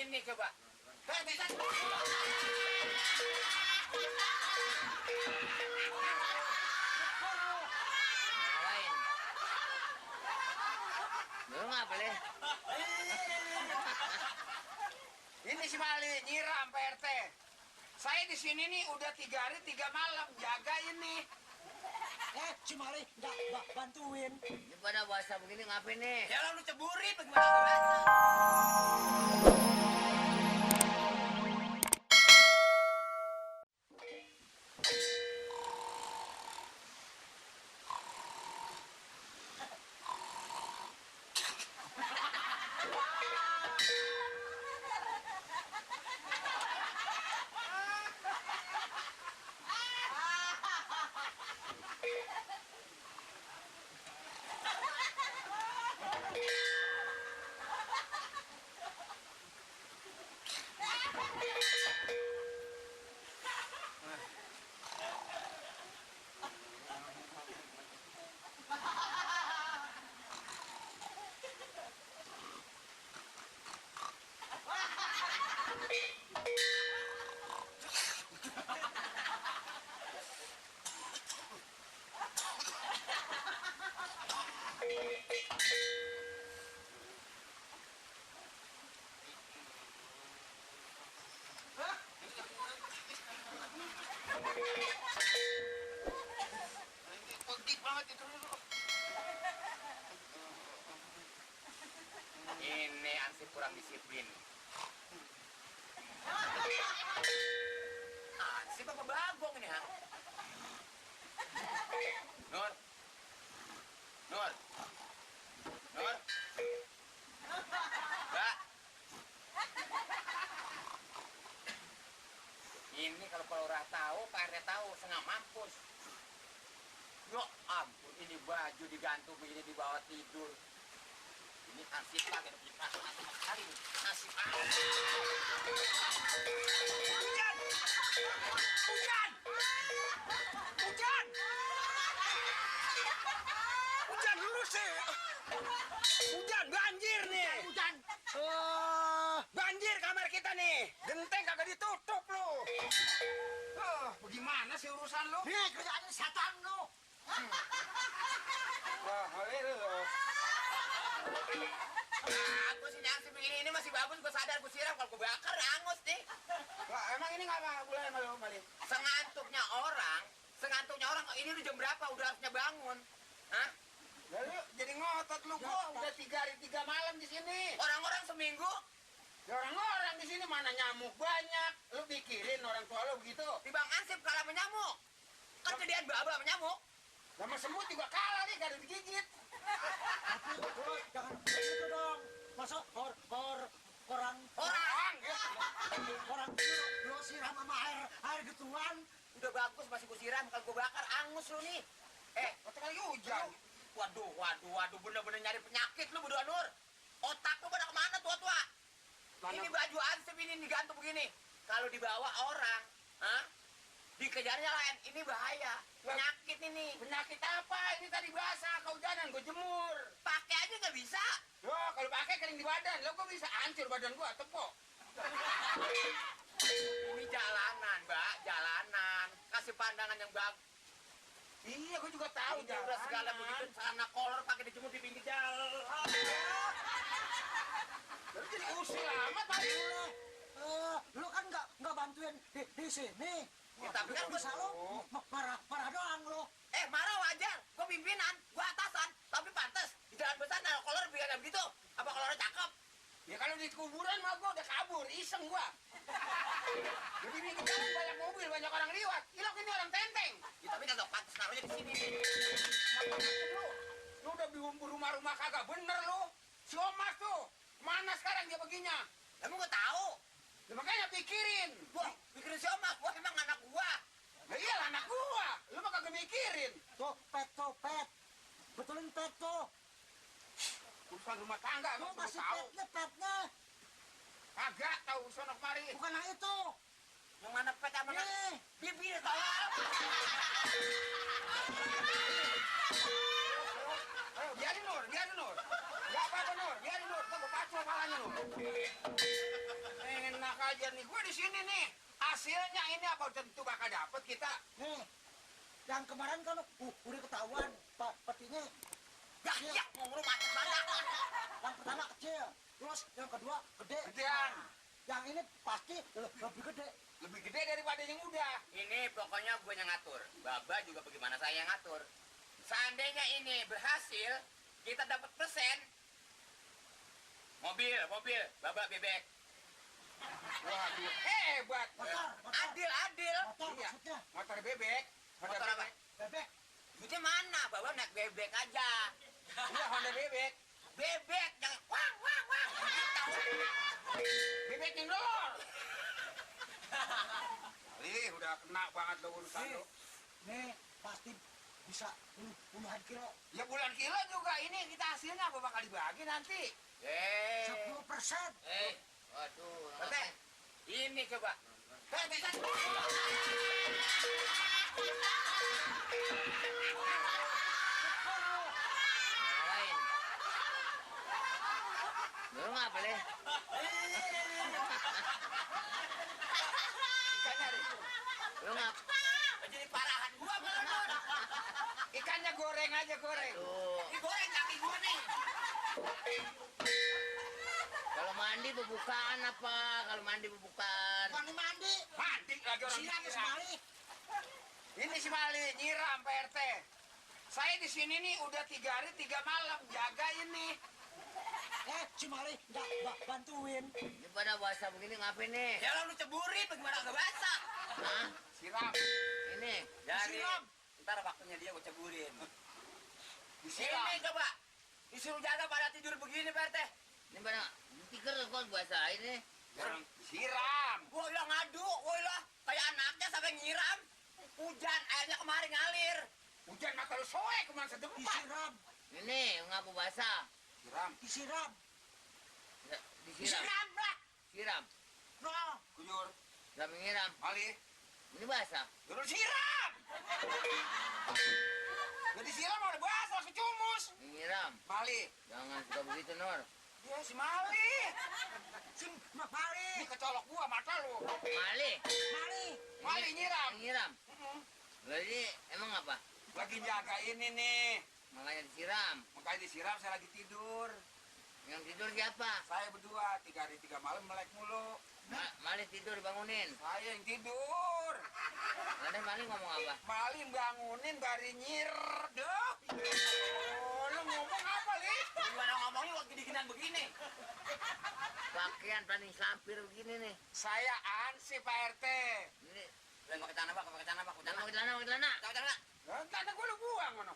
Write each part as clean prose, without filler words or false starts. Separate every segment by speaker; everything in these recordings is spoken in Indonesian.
Speaker 1: Ini coba. Bisa. Lain. Lu ngapa le? Ini si Mali nyiram Pak RT. Saya di sini nih udah 3 hari 3 malam jaga ini.
Speaker 2: Si Mali nggak bantuin.
Speaker 1: Ini pada bahasa begini ngapain nih?
Speaker 2: Ya lu ceburin bagaimana bahasa?
Speaker 1: Ini ansip kurang disiplin. Ansip apa bagong ini, ha? Nur. Nur. Nur. Mbak. Ini kalau Pak Lurah tahu, Pak RT tahu, setengah mampus. Ya ampun, ini baju digantung begini di bawah tidur. Ini ansip lagi ada nasib sekali nih. Nasib hujan! Hujan! Hujan! Hujan dulu sih. Hujan, banjir nih.
Speaker 2: Hujan.
Speaker 1: Banjir kamar kita nih. Genteng kagak ditutup lu. Bagaimana sih urusan lu?
Speaker 2: Nih kerjaannya setan lu.
Speaker 1: Wah, lu. Aku sih nyangsi begini ini masih bagus, gue sadar gue siram kalau gue bakar angus nih. Wah, emang ini nggak boleh malu Mali? Sengantuknya orang ini udah jam berapa? Udah harusnya bangun. Hah? Lalu jadi ngotot lu kok udah 3 hari 3 malam di sini. Orang-orang seminggu. Ya orang-orang di sini mana nyamuk banyak. Lu pikirin orang tua lu begitu. Di Bang Ansip kalah sama nyamuk. Kan jadian baba sama nyamuk. Sama semut juga kalah nih, gak ada digigit.
Speaker 2: Jangan begitu dong. Masa orang lu siram sama air gituan.
Speaker 1: Udah bagus masih gue siram, kalau gue bakar angus lu nih. Kata kali hujan. Waduh, bener-bener nyari penyakit lu berdua Nur. Otak lu pada kemana tua-tua? Ini baju ansip ini digantung begini. Kalau dibawa orang, dikejarnya lain, ini bahaya. Penyakit ini. Penyakit apa? Ini tadi basah, kehujanan, gue jemur. Pakai aja nggak bisa. Loh, kalau pakai kering di badan, lo kok bisa hancur badan gua, tepok. Ini jalanan, Mbak, jalanan. Kasih pandangan yang bagus. Iya, gue juga tahu jalanan. Segala begitu, celana kolor pakai dijemur di pinggir jalan. Lalu jadi usil amat, Pak.
Speaker 2: Lu kan nggak bantuin di sini.
Speaker 1: Ya, tapi kan
Speaker 2: bisa lu marah doang lu.
Speaker 1: Marah wajar. Gue pimpinan, gue atasan. Tapi pantas di jalan besar ada kolor biar begitu. Apa kolornya cakep? Ya kalau di kuburan mah gue udah kabur, iseng gue. Jadi ini kita banyak mobil, banyak orang liwat. Ilok ini orang tenteng. Ya, tapi kagak pantas naruhnya di sini. Lu udah bumbu rumah-rumah kagak bener lu. Si Omas tuh, mana sekarang dia baginya? Kamu gak tahu. Ya, makanya pikirin. Wah, pikirin si Omas. Wah, emang anak gua. Ya iyalah anak gua. Lu mah kagak mikirin.
Speaker 2: Tuh, pet. Betulin pet tuh.
Speaker 1: Urusan rumah tangga
Speaker 2: Tuh
Speaker 1: lu
Speaker 2: masih
Speaker 1: tahu.
Speaker 2: petnya.
Speaker 1: Kagak tahu sono kemari.
Speaker 2: Bukan yang itu.
Speaker 1: Yang mana pet sama anak?
Speaker 2: Nih.
Speaker 1: Bibir tolong. Ayo, Biarin Nur. Nggak apa-apa Nur, biarin Nur. Gue pacu kepalanya Nur. Enak aja nih, gue di sini nih. Hasilnya ini apa tentu bakal dapet kita.
Speaker 2: Nih, yang kemarin kan udah ketahuan petinya.
Speaker 1: Ya, ngomong macet banget.
Speaker 2: Yang pertama kecil, terus yang kedua gede.
Speaker 1: Gedean.
Speaker 2: Yang ini pasti lebih gede.
Speaker 1: Lebih gede daripada yang udah. Ini pokoknya gue yang ngatur. Baba juga bagaimana saya yang ngatur. Seandainya ini berhasil, kita dapat persen. Mobil, Baba bebek. Waduh, hebat.
Speaker 2: Motor.
Speaker 1: Adil.
Speaker 2: Motor
Speaker 1: Iya,
Speaker 2: maksudnya.
Speaker 1: motor bebek.
Speaker 2: Motor apa? Bebek.
Speaker 1: Duitnya mana? Baba naik bebek aja. Iya, Honda bebek. Bebek yang wang. Gitu. Bebek yang dor. Kali udah kena banget lo urusan lo.
Speaker 2: Nih, pasti bisa puluhan kilo.
Speaker 1: Ya bulan kilo juga ini kita hasilnya apa bakal dibagi nanti?
Speaker 2: 10%.
Speaker 1: Waduh. Tete, ini coba. Bisa. Lain. Lu ngapa leh? Ikannya deh. Lu ngapa? Jadi parahan gua belum. Ikannya goreng aja goreng. Digoreng kaki gua nih. Kalau mandi bubukan apa? Kalau mandi bubukan.
Speaker 2: Mandi.
Speaker 1: Mandi lagi orang
Speaker 2: Siram
Speaker 1: nyiram.
Speaker 2: sekali.
Speaker 1: Ini si Mali nyiram Pak RT. Saya di sini nih udah 3 hari 3 malam jaga ini.
Speaker 2: Si Mali nggak bantuin.
Speaker 3: Ini pada basah begini ngapain nih?
Speaker 1: Ya lu ceburin bagaimana nggak basah?
Speaker 3: Hah?
Speaker 1: Siram.
Speaker 3: Ini?
Speaker 1: Jadi
Speaker 2: Disiram.
Speaker 1: ntar waktunya dia gua ceburin. Disiram. Ini coba. Disuruh jaga pada tidur begini Pak RT.
Speaker 3: Ini pada tikar kok basah ini.
Speaker 1: Jangan disiram. Gua udah ngadu, kayak anaknya sampai nyiram. Hujan, airnya kemarin ngalir. Hujan mah kalau soe kemana setempat.
Speaker 2: Disiram.
Speaker 3: Ini ngapu basah.
Speaker 1: Siram.
Speaker 2: Disiram.
Speaker 3: Disiram.
Speaker 1: lah.
Speaker 3: Siram.
Speaker 2: Nah,
Speaker 1: Kujur.
Speaker 3: Sampai nyiram.
Speaker 1: Mali.
Speaker 3: Ini basah.
Speaker 1: Turun siram. Jadi siram udah basah kecumus.
Speaker 3: Nyiram.
Speaker 1: Mali.
Speaker 3: Jangan suka begitu, Nur.
Speaker 1: Ya si Mali.
Speaker 2: si Mali.
Speaker 1: Ini kecolok gua mata lu.
Speaker 3: Mali.
Speaker 2: Mali.
Speaker 1: Mali nyiram.
Speaker 3: Nyiram. Jadi emang apa?
Speaker 1: Lagi jaga ini nih.
Speaker 3: Makanya disiram.
Speaker 1: Makanya disiram saya lagi tidur.
Speaker 3: Yang tidur siapa?
Speaker 1: Saya berdua 3 hari 3 malam melek mulu.
Speaker 3: Mali tidur bangunin.
Speaker 1: Saya yang tidur.
Speaker 3: Ada Mali ngomong apa?
Speaker 1: Mali bangunin bari nyir. Duh. Oh, lu ngomong apa, Li? Gimana ngomongnya waktu diginan begini?
Speaker 3: Pakaian paling sampir begini nih.
Speaker 1: Saya ansi Pak RT.
Speaker 3: Ini
Speaker 1: Pakai tanah, Pak. Pakai tanah, Pak.
Speaker 3: pakai celana.
Speaker 1: Pakai tanah. Tanah gua lu buang mana?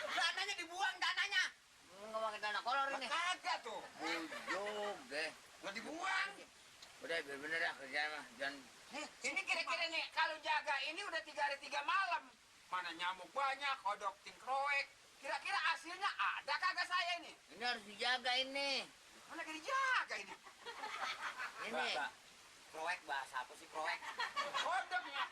Speaker 1: Dananya dibuang, dananya.
Speaker 3: Enggak pakai celana kolor ini.
Speaker 1: Kagak tuh.
Speaker 3: Bujuk deh.
Speaker 1: Nggak dibuang.
Speaker 3: Udah biar bener ya kerjaan mah. Jangan
Speaker 1: Ini kira-kira nih, kalau jaga ini udah 3 hari 3 malam. Mana nyamuk banyak, kodok tingkroek. Kira-kira hasilnya ada kagak saya ini?
Speaker 3: ini harus dijaga ini.
Speaker 1: Mana lagi dijaga ini?
Speaker 3: Ini.
Speaker 1: Kroek bahasa apa sih kroek? Kodoknya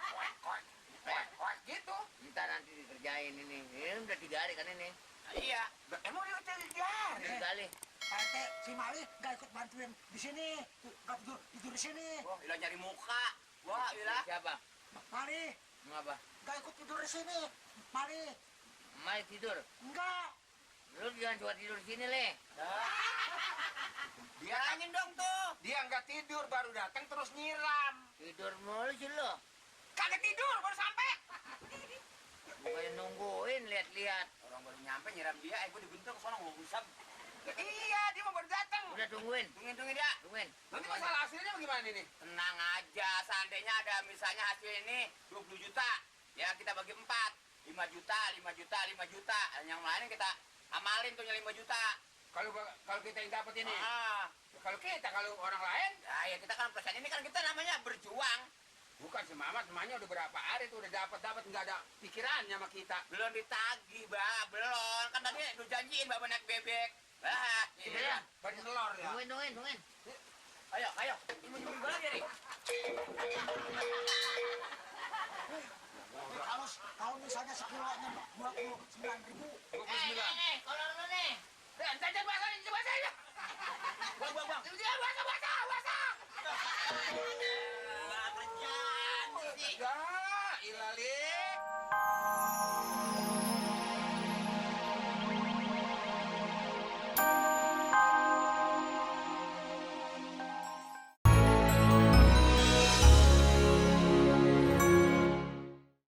Speaker 1: kroek gitu.
Speaker 3: Ntar nanti dikerjain ini. Ini udah 3 hari kan ini.
Speaker 1: Iya. Emang dia udah 3 hari?
Speaker 3: 3 kali.
Speaker 2: RT si Mali nggak ikut bantuin di sini. Nggak tidur di sini.
Speaker 1: Wah, Ila nyari muka. Wah, Ila.
Speaker 3: Siapa?
Speaker 2: Mali
Speaker 3: Ngapa?
Speaker 2: nggak ikut tidur di sini. Mali
Speaker 3: Mali tidur.
Speaker 2: enggak.
Speaker 3: Lu jangan coba tidur sini, Le.
Speaker 1: Dia angin dong tuh. Dia nggak tidur baru datang terus nyiram.
Speaker 3: Tidur mulu sih lo.
Speaker 1: Kagak tidur baru sampai.
Speaker 3: Bukannya nungguin, lihat-lihat.
Speaker 1: Orang baru nyampe nyiram dia, gue dibentuk ke sana ngomong usap. Iya, dia mau baru datang.
Speaker 3: Udah tungguin.
Speaker 1: Tungguin dia.
Speaker 3: Tungguin.
Speaker 1: Nanti masalah hasilnya bagaimana ini? Tenang aja, seandainya ada misalnya hasil ini 20 juta. Ya kita bagi 4. 5 juta, 5 juta, 5 juta. Yang lain kita amalin tuh 5 juta. Kalau kita yang dapat ini. Kalau orang lain, ya kita kan persen ini kan kita namanya berjuang. Bukan si Mamat, namanya udah berapa hari tuh udah dapat nggak ada pikirannya sama kita. Belum ditagih, belum. Kan tadi udah janjiin Bapak naik bebek.
Speaker 3: Iya, ya.
Speaker 1: Bagi telur ya.
Speaker 3: Tungguin.
Speaker 1: Ayo. Ini mau nyumbang aja nih.
Speaker 2: Kalau misalnya sekilonya 29.000.
Speaker 1: Bismillah.
Speaker 3: kolor lu nih.
Speaker 1: Entar basah ini basah ini. Buang. Dia basah.
Speaker 3: Kerjaan sih.
Speaker 1: Ya, ilali.